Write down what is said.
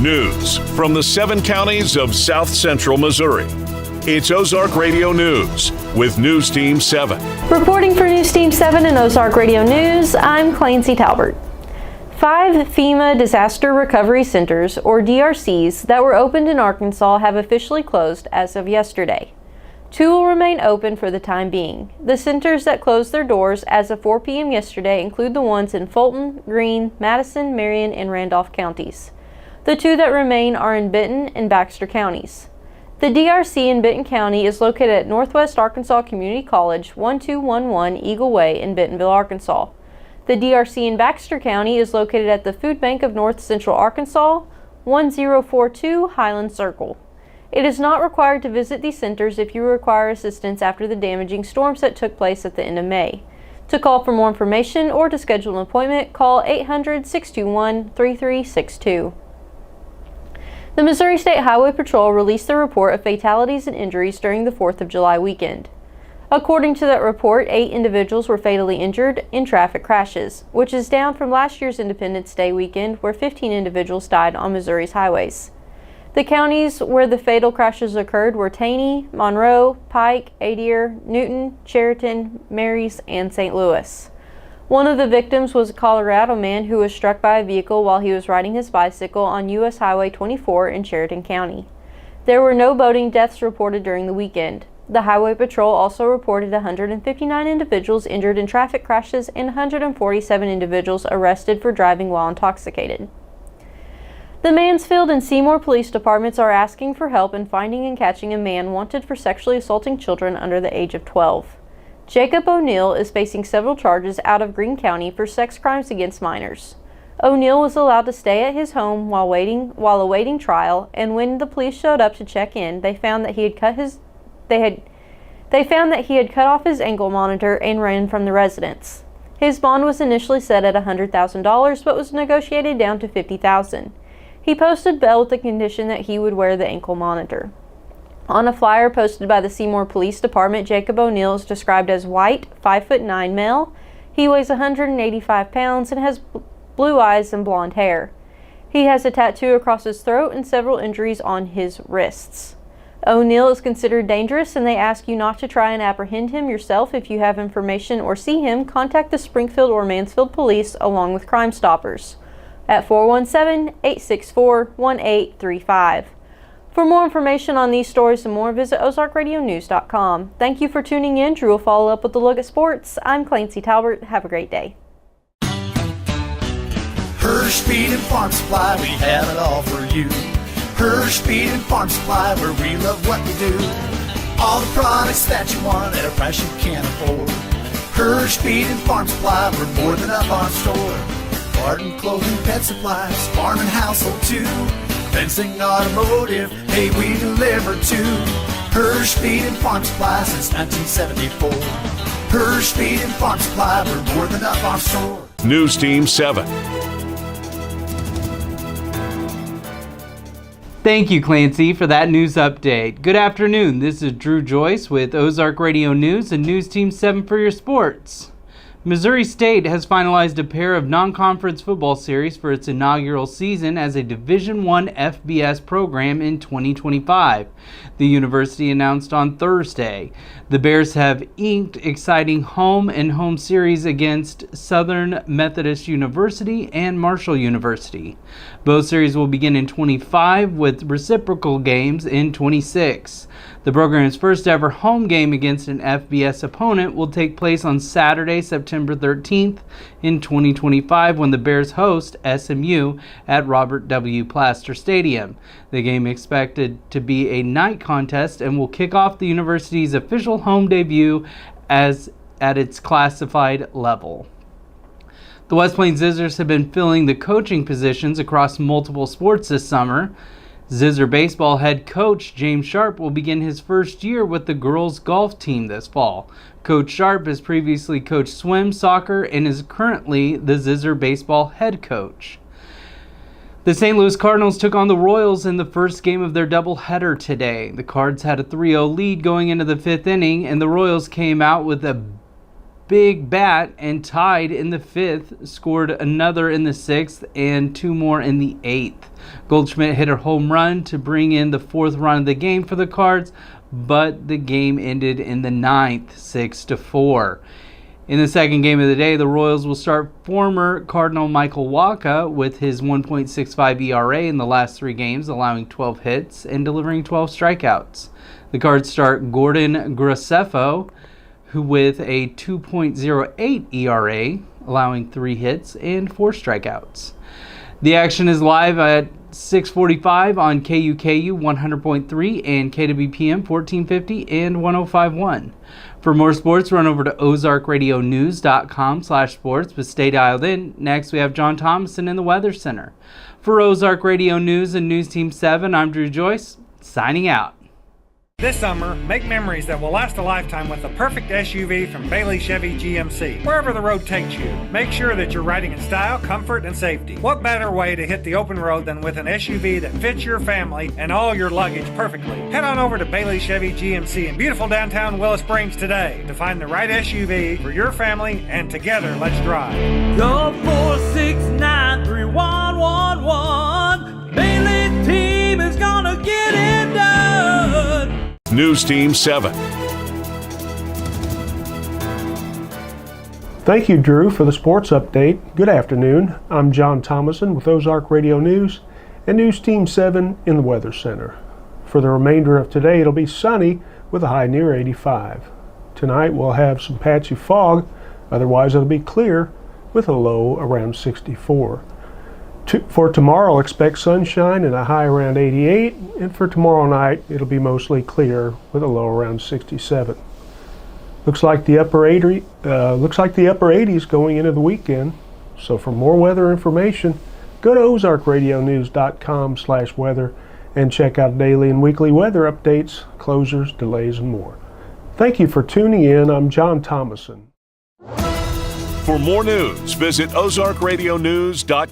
News from the 7 counties of South Central Missouri. It's Ozark Radio News with News Team 7. Reporting for News Team 7 and Ozark Radio News, I'm Clancy Talbert. 5 FEMA Disaster Recovery Centers, or DRCs, that were opened in Arkansas have officially closed as of yesterday. 2 will remain open for the time being. The centers that closed their doors as of 4 p.m. yesterday include the ones in Fulton, Greene, Madison, Marion, and Randolph counties. The 2 that remain are in Benton and Baxter counties. The DRC in Benton County is located at Northwest Arkansas Community College, 1211 Eagle Way in Bentonville, Arkansas. The DRC in Baxter County is located at the Food Bank of North Central Arkansas, 1042 Highland Circle. It is not required to visit these centers if you require assistance after the damaging storms that took place at the end of May. To call for more information or to schedule an appointment, call 800-621-3362. The Missouri State Highway Patrol released the report of fatalities and injuries during the 4th of July weekend. According to that report, 8 individuals were fatally injured in traffic crashes, which is down from last year's Independence Day weekend where 15 individuals died on Missouri's highways. The counties where the fatal crashes occurred were Taney, Monroe, Pike, Adair, Newton, Chariton, Marys, and St. Louis. One of the victims was a Colorado man who was struck by a vehicle while he was riding his bicycle on U.S. Highway 24 in Chariton County. There were no boating deaths reported during the weekend. The Highway Patrol also reported 159 individuals injured in traffic crashes and 147 individuals arrested for driving while intoxicated. The Mansfield and Seymour police departments are asking for help in finding and catching a man wanted for sexually assaulting children under the age of 12. Jacob O'Neill is facing several charges out of Greene County for sex crimes against minors. O'Neill was allowed to stay at his home while awaiting trial, and when the police showed up to check in, they found that he had cut off his ankle monitor and ran from the residence. His bond was initially set at $100,000 but was negotiated down to $50,000. He posted bail with the condition that he would wear the ankle monitor. On a flyer posted by the Seymour Police Department, Jacob O'Neill is described as white, 5'9" male. He weighs 185 pounds and has blue eyes and blonde hair. He has a tattoo across his throat and several injuries on his wrists. O'Neill is considered dangerous, and they ask you not to try and apprehend him yourself. If you have information or see him, contact the Springfield or Mansfield Police along with Crime Stoppers at 417-864-1835. For more information on these stories and more, visit ozarkradionews.com. Thank you for tuning in. Drew will follow up with a look at sports. I'm Clancy Talbert. Have a great day. Hirsch Feed and Farm Supply, we have it all for you. Hirsch Feed and Farm Supply, where we love what we do. All the products that you want at a price you can't afford. Hirsch Feed and Farm Supply, we're more than up on store. Garden, clothing, pet supplies, farm and household too. Fencing, automotive, hey, we deliver too. Hirsch Feed and Farm Supply since 1974. Hirsch Feed and Farm Supply, we're more than up on store. News Team 7. Thank you, Clancy, for that news update. Good afternoon. This is Drew Joyce with Ozark Radio News and News Team 7 for your sports. Missouri State has finalized a pair of non-conference football series for its inaugural season as a Division I FBS program in 2025. The university announced on Thursday. The Bears have inked exciting home series against Southern Methodist University and Marshall University. Both series will begin in 25 with reciprocal games in 26. The program's first ever home game against an FBS opponent will take place on Saturday, September 13th in 2025 when the Bears host SMU at Robert W. Plaster Stadium. The game expected to be a night contest and will kick off the university's official home debut at its classified level. The West Plains Zizzers have been filling the coaching positions across multiple sports this summer. Zizzer baseball head coach James Sharp will begin his first year with the girls golf team this fall. Coach Sharp has previously coached swim, soccer, and is currently the Zizzer baseball head coach. The St. Louis Cardinals took on the Royals in the first game of their doubleheader today. The Cards had a 3-0 lead going into the 5th inning, and the Royals came out with a big bat and tied in the 5th, scored another in the 6th, and 2 more in the 8th. Goldschmidt hit a home run to bring in the fourth run of the game for the Cards, but the game ended in the ninth, 6-4. In the second game of the day, the Royals will start former Cardinal Michael Wacha with his 1.65 ERA in the last 3 games, allowing 12 hits and delivering 12 strikeouts. The Cards start Gordon Graceffo, who with a 2.08 ERA, allowing 3 hits and 4 strikeouts. The action is live at 6:45 on KUKU 100.3 and KWPM 1450 and 105.1. For more sports, run over to ozarkradionews.com/sports, but stay dialed in. Next, we have John Thomason in the Weather Center. For Ozark Radio News and News Team 7, I'm Drew Joyce, signing out. This summer, make memories that will last a lifetime with the perfect SUV from Bailey Chevy GMC. Wherever the road takes you, make sure that you're riding in style, comfort, and safety. What better way to hit the open road than with an SUV that fits your family and all your luggage perfectly? Head on over to Bailey Chevy GMC in beautiful downtown Willow Springs today to find the right SUV for your family, and together, let's drive. Call 469-3111. Bailey team is gonna get it done. News Team 7. Thank you, Drew, for the sports update. Good afternoon. I'm John Thomason with Ozark Radio News and News Team 7 in the Weather Center. For the remainder of today, it'll be sunny with a high near 85. Tonight, we'll have some patchy fog. Otherwise, it'll be clear with a low around 64. For tomorrow, expect sunshine and a high around 88, and for tomorrow night, it'll be mostly clear with a low around 67. Looks like the upper 80s going into the weekend. So for more weather information, go to ozarkradionews.com/weather and check out daily and weekly weather updates, closures, delays, and more. Thank you for tuning in. I'm John Thomason. For more news, visit ozarkradionews.com.